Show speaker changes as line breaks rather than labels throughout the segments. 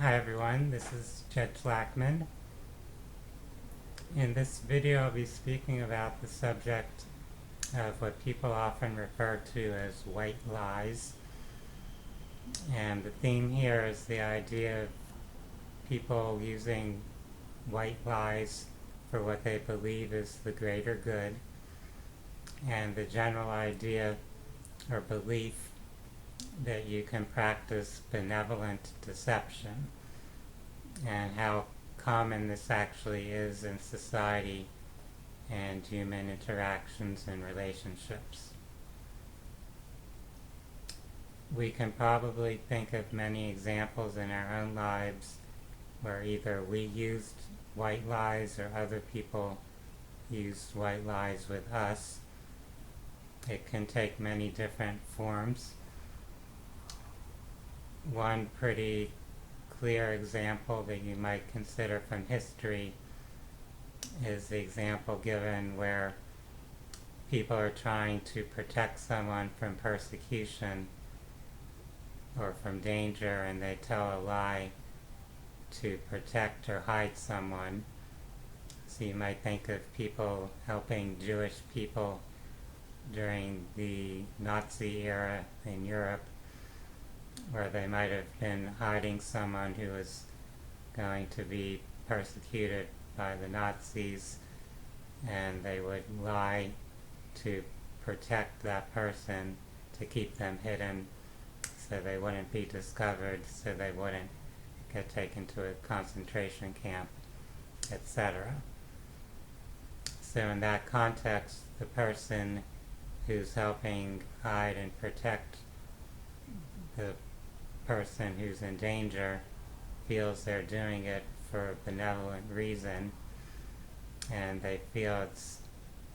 Hi everyone, this is Jed Shlackman. In this video I'll be speaking about the subject of what people often refer to as white lies. And the theme here is the idea of people using white lies for what they believe is the greater good, and the general idea or belief that you can practice benevolent deception, and how common this actually is in society and human interactions and relationships. We can probably think of many examples in our own lives where either we used white lies or other people used white lies with us. It can take many different forms. One pretty clear example that you might consider from history is the example given where people are trying to protect someone from persecution or from danger, and they tell a lie to protect or hide someone. So you might think of people helping Jewish people during the Nazi era in Europe, where they might have been hiding someone who was going to be persecuted by the Nazis, and they would lie to protect that person, to keep them hidden so they wouldn't be discovered, so they wouldn't get taken to a concentration camp, etc. So in that context, the person who's helping hide and protect the person who's in danger feels they're doing it for a benevolent reason, and they feel it's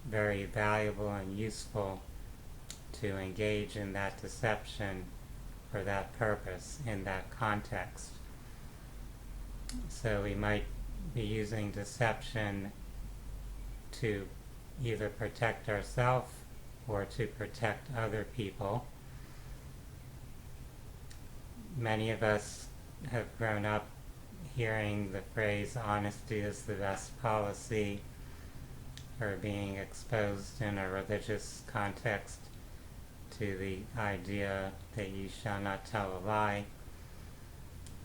very valuable and useful to engage in that deception for that purpose in that context. So we might be using deception to either protect ourselves or to protect other people. Many of us have grown up hearing the phrase honesty is the best policy, or being exposed in a religious context to the idea that you shall not tell a lie.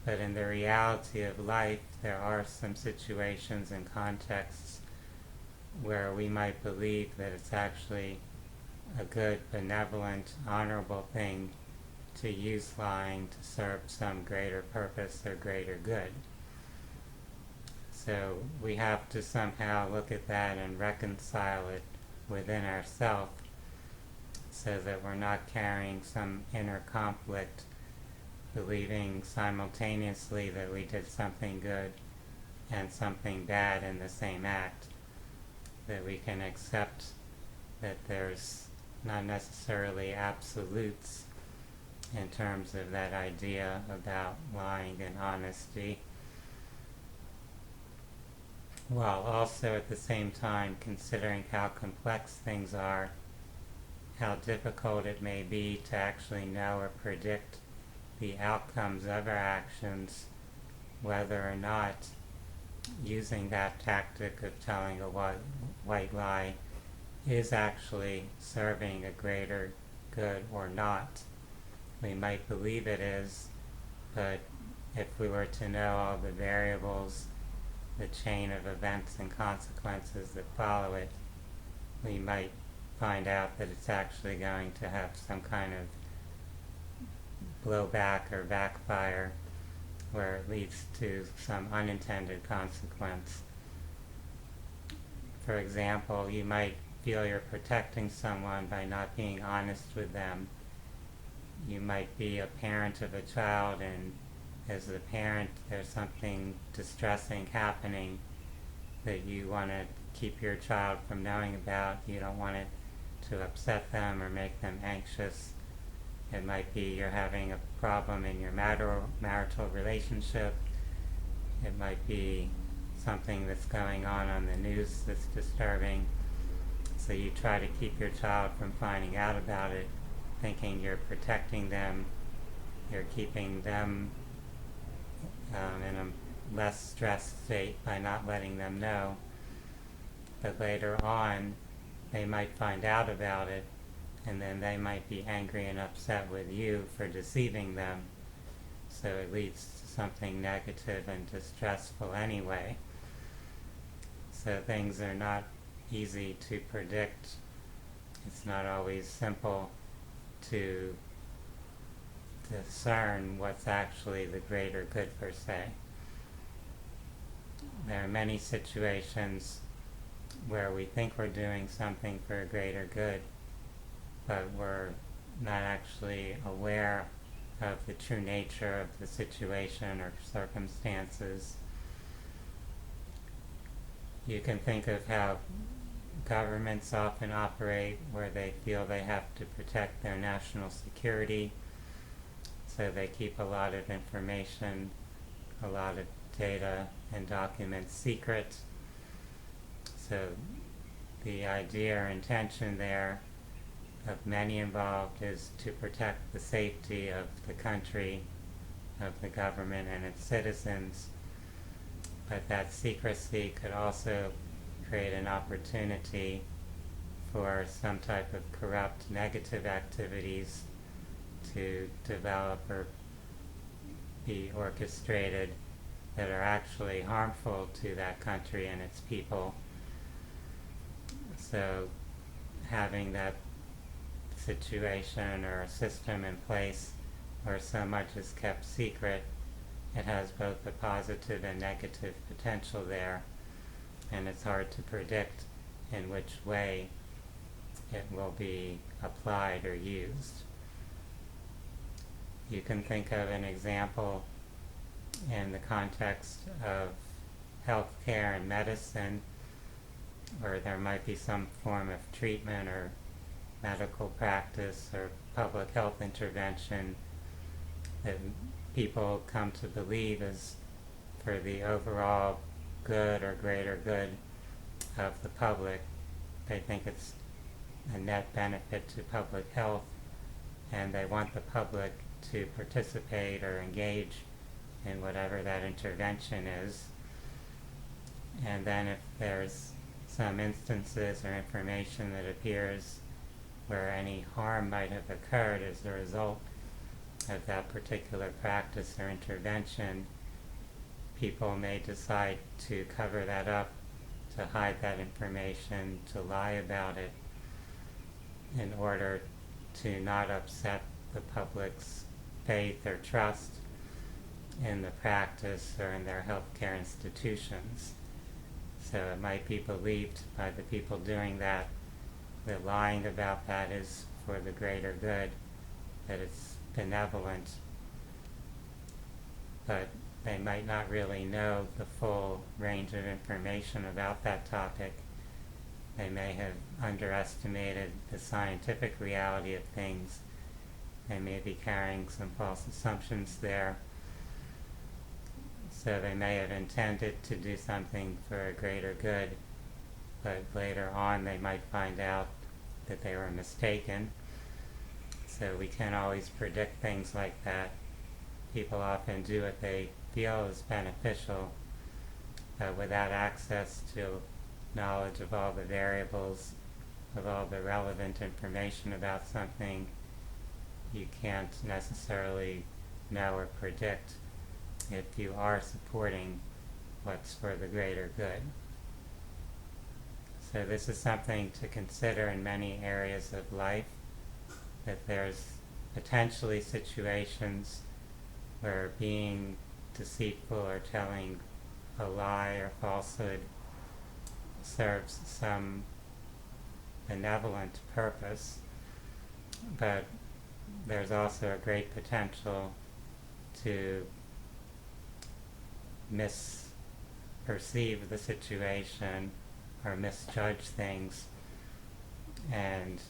But in the reality of life, there are some situations and contexts where we might believe that it's actually a good, benevolent, honorable thing to use lying to serve some greater purpose or greater good. So we have to somehow look at that and reconcile it within ourselves, so that we're not carrying some inner conflict, believing simultaneously that we did something good and something bad in the same act, that we can accept that there's not necessarily absolutes in terms of that idea about lying and honesty, while also at the same time considering how complex things are, how difficult it may be to actually know or predict the outcomes of our actions, whether or not using that tactic of telling a white lie is actually serving a greater good or not. We might believe it is, but if we were to know all the variables, the chain of events and consequences that follow it, we might find out that it's actually going to have some kind of blowback or backfire, where it leads to some unintended consequence. For example, you might feel you're protecting someone by not being honest with them. You might be a parent of a child, and as a parent there's something distressing happening that you want to keep your child from knowing about. You don't want it to upset them or make them anxious. It might be you're having a problem in your marital relationship. It might be something that's going on the news that's disturbing. So you try to keep your child from finding out about it, thinking you're protecting them, you're keeping them in a less stressed state by not letting them know. But later on, they might find out about it, and then they might be angry and upset with you for deceiving them. So it leads to something negative and distressful anyway. So things are not easy to predict. It's not always simple to discern what's actually the greater good per se. There are many situations where we think we're doing something for a greater good, but we're not actually aware of the true nature of the situation or circumstances. You can think of how governments often operate where they feel they have to protect their national security, so they keep a lot of information, a lot of data and documents secret. So the idea or intention there of many involved is to protect the safety of the country, of the government and its citizens. But that secrecy could also create an opportunity for some type of corrupt negative activities to develop or be orchestrated that are actually harmful to that country and its people. So having that situation or a system in place where so much is kept secret, it has both a positive and negative potential there, and it's hard to predict in which way it will be applied or used. You can think of an example in the context of healthcare and medicine, where there might be some form of treatment or medical practice or public health intervention that people come to believe is for the overall good or greater good of the public. They think it's a net benefit to public health, and they want the public to participate or engage in whatever that intervention is. And then if there's some instances or information that appears where any harm might have occurred as a result of that particular practice or intervention, people may decide to cover that up, to hide that information, to lie about it, in order to not upset the public's faith or trust in the practice or in their healthcare institutions. So it might be believed by the people doing that lying about that is for the greater good, that it's benevolent, but they might not really know the full range of information about that topic. They may have underestimated the scientific reality of things. They may be carrying some false assumptions there. So they may have intended to do something for a greater good, but later on they might find out that they were mistaken. So we can't always predict things like that. People often do what they feel is beneficial, but without access to knowledge of all the variables, of all the relevant information about something, you can't necessarily know or predict if you are supporting what's for the greater good. So this is something to consider in many areas of life, that there's potentially situations where being deceitful or telling a lie or falsehood serves some benevolent purpose, but there's also a great potential to misperceive the situation or misjudge things, and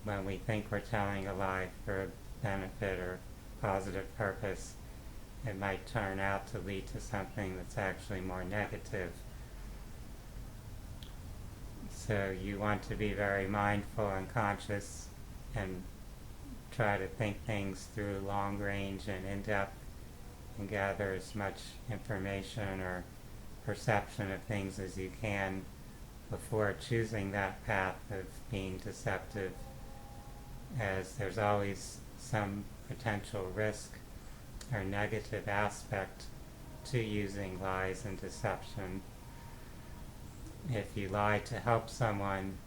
when we think we're telling a lie for a benefit or positive purpose, it might turn out to lead to something that's actually more negative. So you want to be very mindful and conscious and try to think things through long range and in depth and gather as much information or perception of things as you can before choosing that path of being deceptive, as there's always some potential risk or negative aspect to using lies and deception. If you lie to help someone,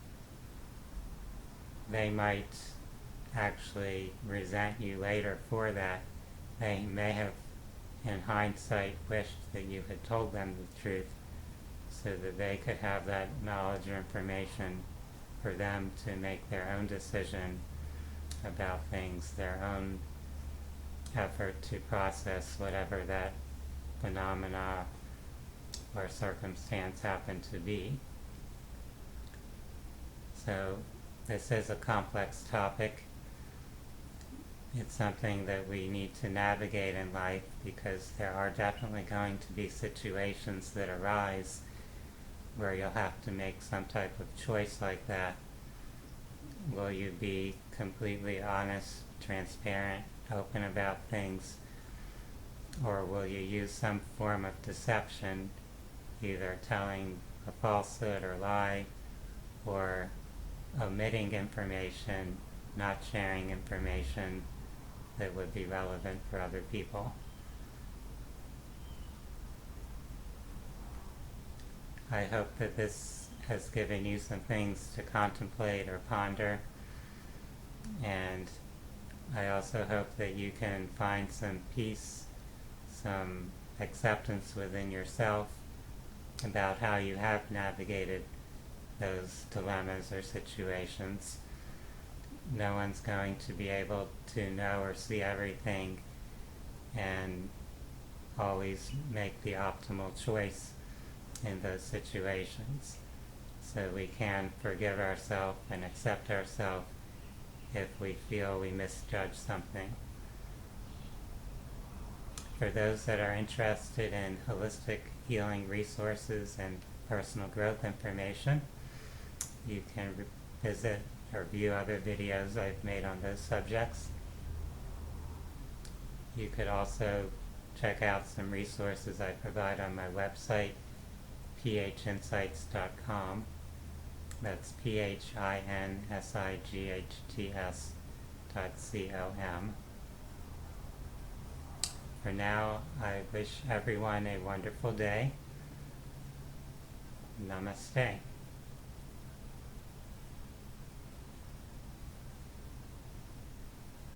they might actually resent you later for that. They may have, in hindsight, wished that you had told them the truth so that they could have that knowledge or information for them to make their own decision about things, their own effort to process whatever that phenomena or circumstance happened to be. So this is a complex topic. It's something that we need to navigate in life, because there are definitely going to be situations that arise where you'll have to make some type of choice like that. Will you be completely honest, transparent, open about things, or will you use some form of deception, either telling a falsehood or lie, or omitting information, not sharing information that would be relevant for other people? I hope that this has given you some things to contemplate or ponder, and I also hope that you can find some peace, some acceptance within yourself about how you have navigated those dilemmas or situations. No one's going to be able to know or see everything and always make the optimal choice in those situations. So we can forgive ourselves and accept ourselves if we feel we misjudge something. For those that are interested in holistic healing resources and personal growth information, you can visit or view other videos I've made on those subjects. You could also check out some resources I provide on my website, phinsights.com. That's phinsights.com. For now, I wish everyone a wonderful day. Namaste.